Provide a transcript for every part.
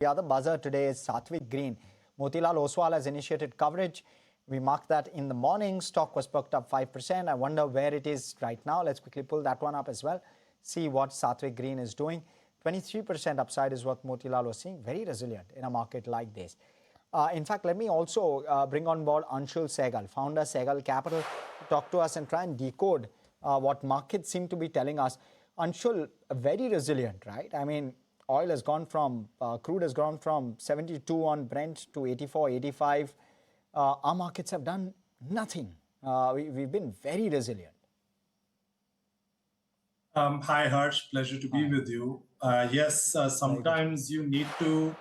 The other buzzer today is Satvik Green. Motilal Oswal has initiated coverage. We marked that in the morning. Stock was perked up 5%. I wonder where it is right now. Let's quickly pull that one up as well. See what Satvik Green is doing. 23% upside is what Motilal was seeing. Very resilient in a market like this. In fact, let me also bring on board Anshul Saigal, founder Saigal Capital, to talk to us and try and decode what markets seem to be telling us. Anshul, very resilient, right? I mean, oil has gone from, crude has gone from 72 on Brent to 84, 85. Our markets have done nothing. We've been very resilient. Hi, Harsh. Pleasure to be with you. Yes, sometimes you need to,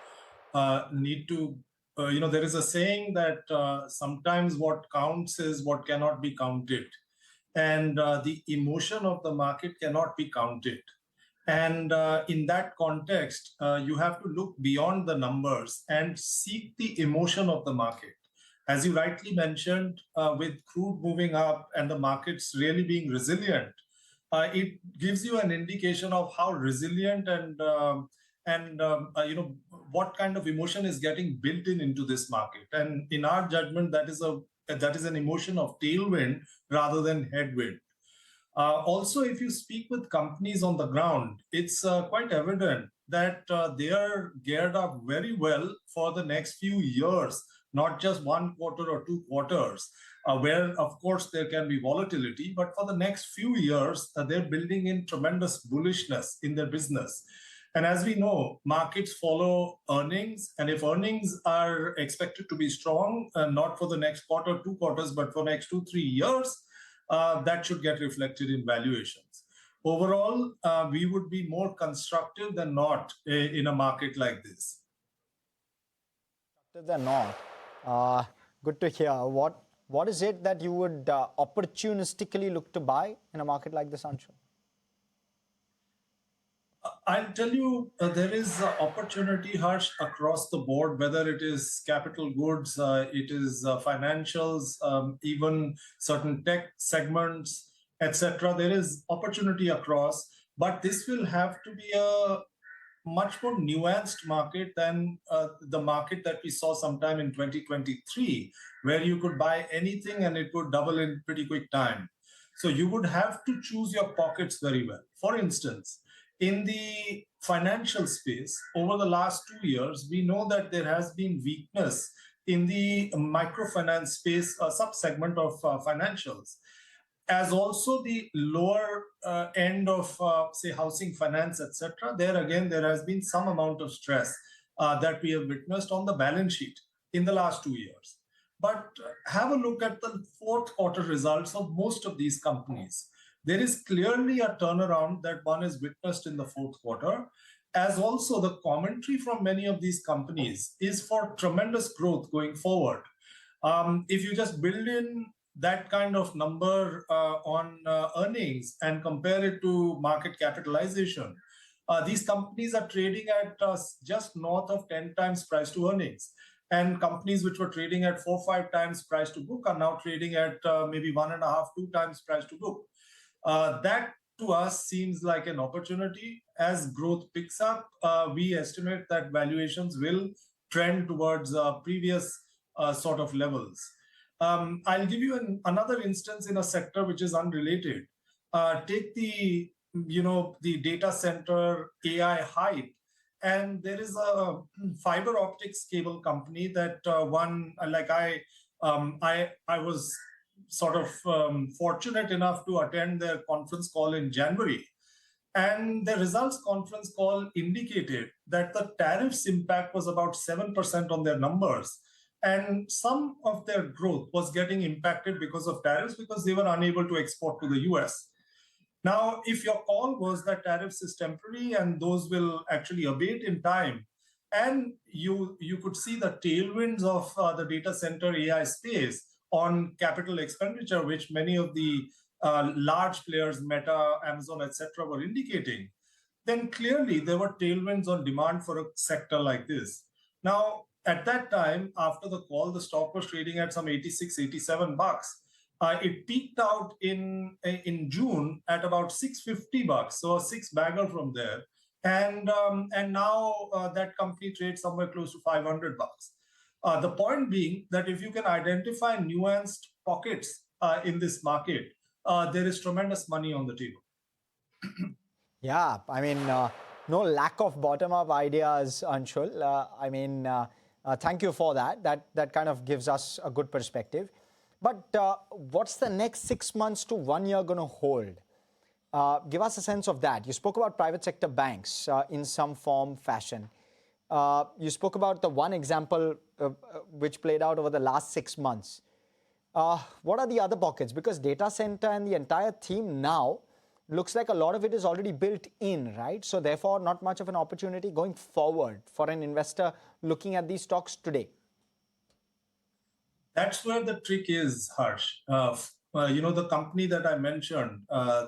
there is a saying that sometimes what counts is what cannot be counted. And the emotion of the market cannot be counted. And in that context, you have to look beyond the numbers and seek the emotion of the market. As you rightly mentioned, with crude moving up and the markets really being resilient, it gives you an indication of how resilient and what kind of emotion is getting built into this market. And in our judgment, that is an emotion of tailwind rather than headwind. Also, if you speak with companies on the ground, it's quite evident that they are geared up very well for the next few years, not just 1 quarter or 2 quarters, where, of course, there can be volatility. But for the next few years, they're building in tremendous bullishness in their business. And as we know, markets follow earnings. And if earnings are expected to be strong, not for the next quarter, 2 quarters, but for next 2, 3 years, that should get reflected in valuations. Overall, we would be more constructive than not in a market like this. Constructive than not. Good to hear. What is it that you would opportunistically look to buy in a market like this, Anshul? I'll tell you, there is opportunity, Harsh, across the board, whether it is capital goods, it is financials, even certain tech segments, etc. There is opportunity across, but this will have to be a much more nuanced market than the market that we saw sometime in 2023, where you could buy anything and it would double in pretty quick time. So you would have to choose your pockets very well. For instance, in the financial space, over the last 2 years, we know that there has been weakness in the microfinance space, a subsegment of financials, as also the lower end of, say, housing finance, etc. There again, there has been some amount of stress that we have witnessed on the balance sheet in the last 2 years. But have a look at the fourth quarter results of most of these companies. There is clearly a turnaround that one is witnessed in the fourth quarter, as also the commentary from many of these companies is for tremendous growth going forward. If you just build in that kind of number on earnings and compare it to market capitalization, these companies are trading at just north of 10 times price to earnings. And companies which were trading at 4, 5 times price to book are now trading at maybe 1.5, 2 times price to book. That to us seems like an opportunity. As growth picks up, we estimate that valuations will trend towards previous sort of levels. I'll give you another instance in a sector which is unrelated. Take the data center AI hype. And there is a fiber optics cable company that I was sort of fortunate enough to attend their conference call in January. And the results conference call indicated that the tariffs impact was about 7% on their numbers. And some of their growth was getting impacted because of tariffs because they were unable to export to the US. Now, if your call was that tariffs is temporary and those will actually abate in time, and you could see the tailwinds of the data center AI space on capital expenditure, which many of the large players, Meta, Amazon, etc., were indicating, then clearly there were tailwinds on demand for a sector like this. Now, at that time, after the call, the stock was trading at some 86, 87 bucks. It peaked out in June at about 650 bucks, so a 6-bagger from there. and now that company trades somewhere close to $500. The point being that if you can identify nuanced pockets in this market, there is tremendous money on the table. Yeah, I mean, no lack of bottom-up ideas, Anshul. Thank you for that. That kind of gives us a good perspective. But what's the next 6 months to 1 year going to hold? Give us a sense of that. You spoke about private sector banks in some form, fashion. You spoke about the one example which played out over the last 6 months. What are the other pockets? Because data center and the entire theme now looks like a lot of it is already built in, right? So therefore, not much of an opportunity going forward for an investor looking at these stocks today. That's where the trick is, Harsh. The company that I mentioned,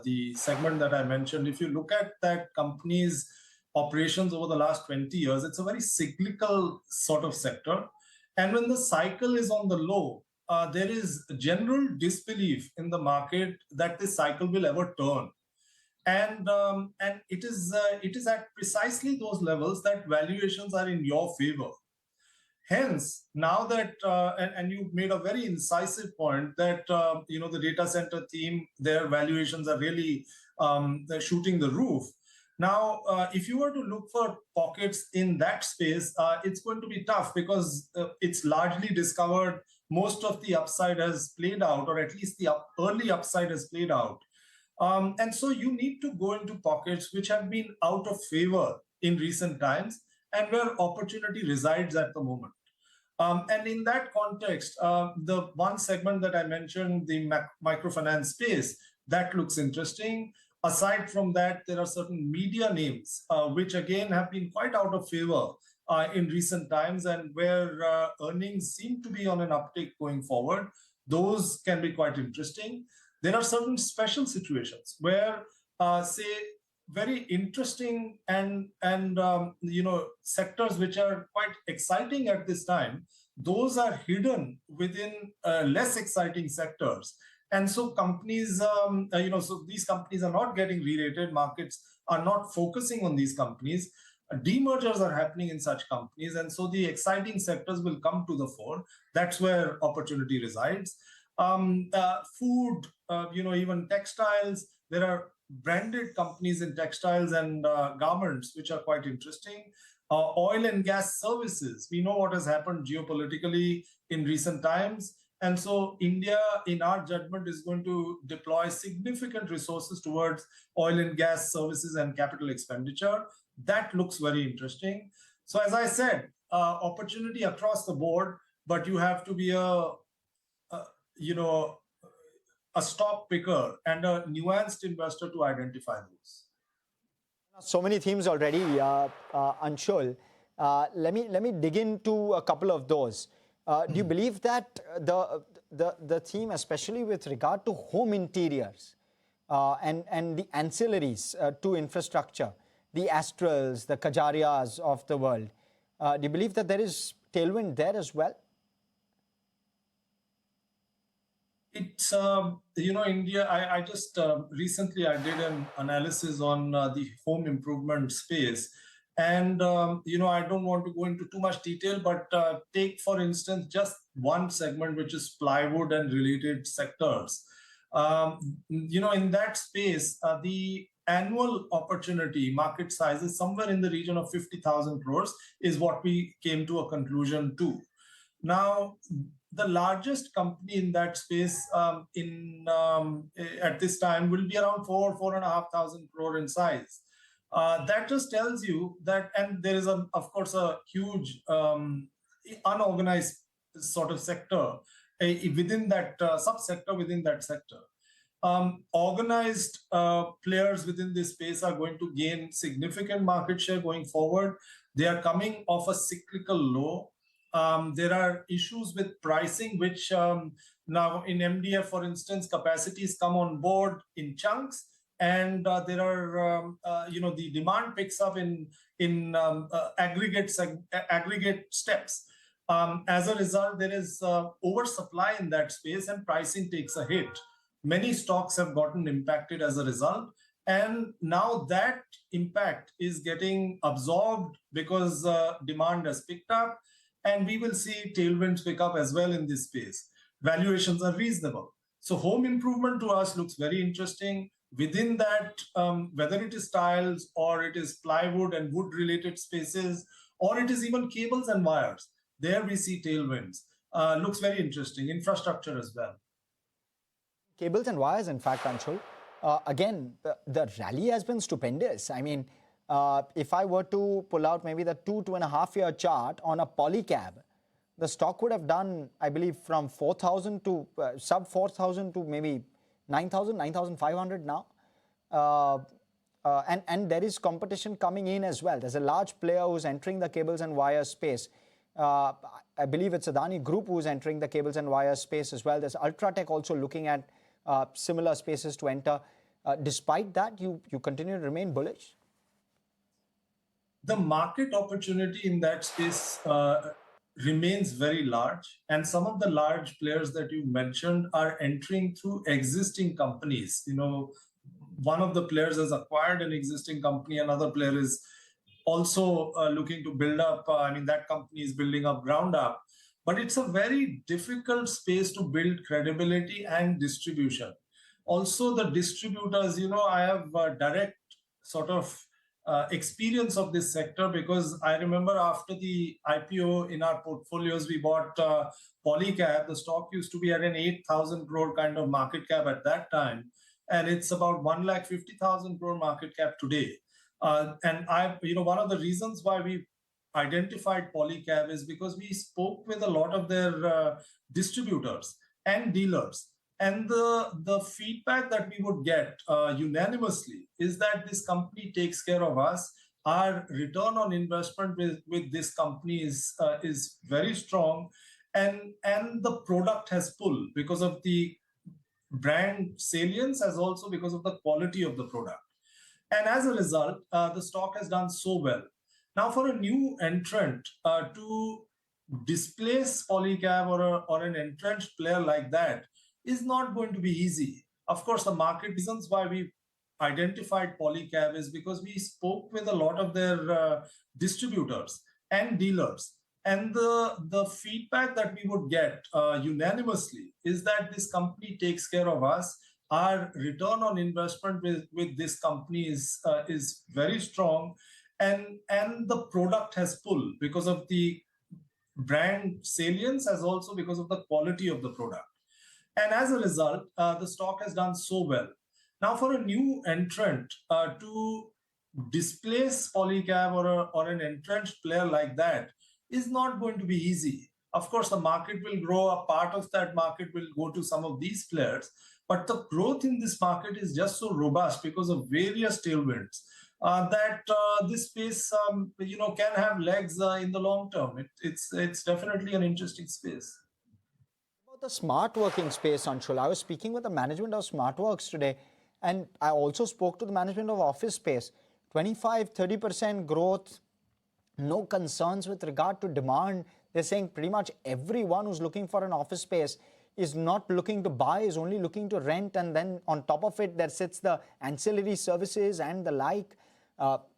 the segment that I mentioned, if you look at that company's operations over the last 20 years, it's a very cyclical sort of sector. And when the cycle is on the low, there is general disbelief in the market that this cycle will ever turn. And it is at precisely those levels that valuations are in your favor. Hence, now that and you made a very incisive point that the data center theme, their valuations are really they're shooting the roof. Now, if you were to look for pockets in that space, it's going to be tough because it's largely discovered. Most of the upside has played out, or at least the early upside has played out. And so you need to go into pockets which have been out of favor in recent times and where opportunity resides at the moment. And in that context, the one segment that I mentioned, the microfinance space, that looks interesting. Aside from that, there are certain media names, which again have been quite out of favor in recent times and where earnings seem to be on an uptick going forward. Those can be quite interesting. There are certain special situations where, say, very interesting and sectors which are quite exciting at this time, those are hidden within less exciting sectors. And so companies, so these companies are not getting re-rated. Markets are not focusing on these companies. Demergers are happening in such companies. And so the exciting sectors will come to the fore. That's where opportunity resides. Food, even textiles. There are branded companies in textiles and garments, which are quite interesting. Oil and gas services. We know what has happened geopolitically in recent times. And so India, in our judgment, is going to deploy significant resources towards oil and gas services and capital expenditure. That looks very interesting. So as I said, opportunity across the board, but you have to be a stock picker and a nuanced investor to identify those. So many themes already, Anshul. Let me dig into a couple of those. Do you believe that the theme, especially with regard to home interiors and the ancillaries to infrastructure, the Astrals, the Kajarias of the world, do you believe that there is tailwind there as well? It's, India, I just recently I did an analysis on the home improvement space. And, I don't want to go into too much detail, but take, for instance, just one segment, which is plywood and related sectors. In that space, the annual opportunity market size is somewhere in the region of 50,000 crores is what we came to a conclusion to. Now, the largest company in that space at this time will be around 4,500 crore in size. That just tells you that, and there is, of course, a huge unorganized sort of sector within that subsector within that sector. Organized players within this space are going to gain significant market share going forward. They are coming off a cyclical low. There are issues with pricing, which now in MDF, for instance, capacities come on board in chunks, and there are, the demand picks up in aggregate steps. As a result, there is oversupply in that space, and pricing takes a hit. Many stocks have gotten impacted as a result. And now that impact is getting absorbed because demand has picked up, and we will see tailwinds pick up as well in this space. Valuations are reasonable. So, home improvement to us looks very interesting. Within that, whether it is tiles or it is plywood and wood related spaces, or it is even cables and wires, there we see tailwinds. Looks very interesting. Infrastructure as well. Cables and wires, in fact, Anshul. Again, the rally has been stupendous. I mean, if I were to pull out maybe the 2.5 year chart on a polycab, the stock would have done, I believe, from 4,000 to sub 4,000 to maybe 9,000, 9,500 now. And there is competition coming in as well. There's a large player who's entering the cables and wire space. I believe it's Adani Group who's entering the cables and wire space as well. There's Ultratech also looking at similar spaces to enter. Despite that, you continue to remain bullish? The market opportunity in that space remains very large. And some of the large players that you mentioned are entering through existing companies. One of the players has acquired an existing company, another player is also looking to build up. That company is building up ground up. But it's a very difficult space to build credibility and distribution. Also, the distributors, I have direct sort of experience of this sector, because I remember after the IPO in our portfolios, we bought Polycab. The stock used to be at an 8,000 crore kind of market cap at that time. And it's about 1,50,000 crore market cap today. And one of the reasons why we identified Polycab is because we spoke with a lot of their distributors and dealers. And the feedback that we would get unanimously is that this company takes care of us. Our return on investment with this company is very strong. And the product has pull because of the brand salience, as also because of the quality of the product. And as a result, the stock has done so well. Now, for a new entrant to displace Polycab or an entrenched player like that is not going to be easy. Of course, the market reasons why we identified Polycab is because we spoke with a lot of their distributors and dealers. And the feedback that we would get unanimously is that this company takes care of us. Our return on investment with this company is very strong. And the product has pull because of the brand salience, as also because of the quality of the product. And as a result, the stock has done so well. Now, for a new entrant to displace Polycab or an entrenched player like that is not going to be easy. Of course, the market will grow. A part of that market will go to some of these players. But the growth in this market is just so robust because of various tailwinds that this space can have legs in the long term. It's definitely an interesting space. The smart working space, Anshul. I was speaking with the management of SmartWorks today, and I also spoke to the management of office space. 25-30% growth, no concerns with regard to demand. They're saying pretty much everyone who's looking for an office space is not looking to buy, is only looking to rent, and then on top of it, there sits the ancillary services and the like.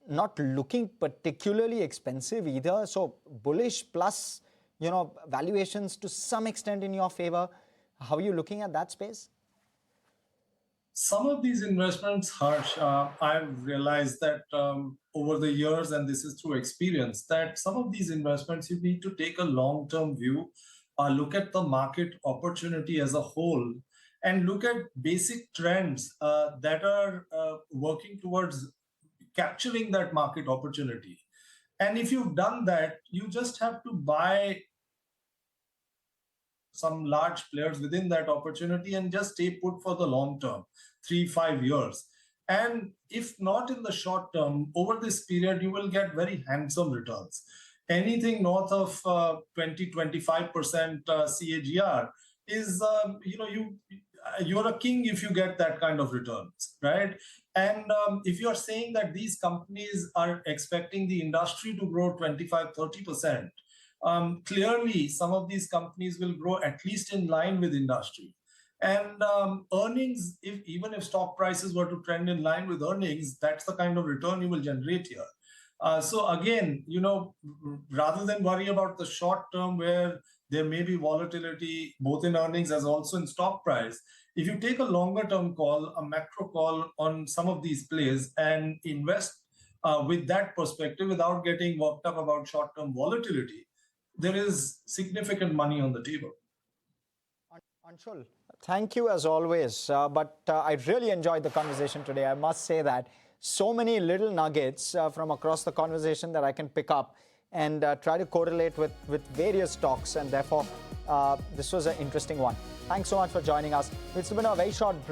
Not looking particularly expensive either. So bullish plus valuations to some extent in your favor. How are you looking at that space? Some of these investments, Harsh, I've realized that over the years, and this is through experience, that some of these investments you need to take a long-term view, look at the market opportunity as a whole, and look at basic trends that are working towards capturing that market opportunity. And if you've done that, you just have to buy some large players within that opportunity and just stay put for the long term, 3-5 years. And if not in the short term, over this period, you will get very handsome returns. Anything north of 20-25% CAGR is, you're a king if you get that kind of returns, right? And if you're saying that these companies are expecting the industry to grow 25-30%, clearly some of these companies will grow at least in line with industry. And earnings, even if stock prices were to trend in line with earnings, that's the kind of return you will generate here. So again, rather than worry about the short term where there may be volatility both in earnings as also in stock price, if you take a longer term call, a macro call on some of these plays and invest with that perspective without getting worked up about short term volatility, there is significant money on the table. Anshul, thank you as always. But I really enjoyed the conversation today. I must say that so many little nuggets from across the conversation that I can pick up and try to correlate with various stocks. And therefore, this was an interesting one. Thanks so much for joining us. It's been a very short break.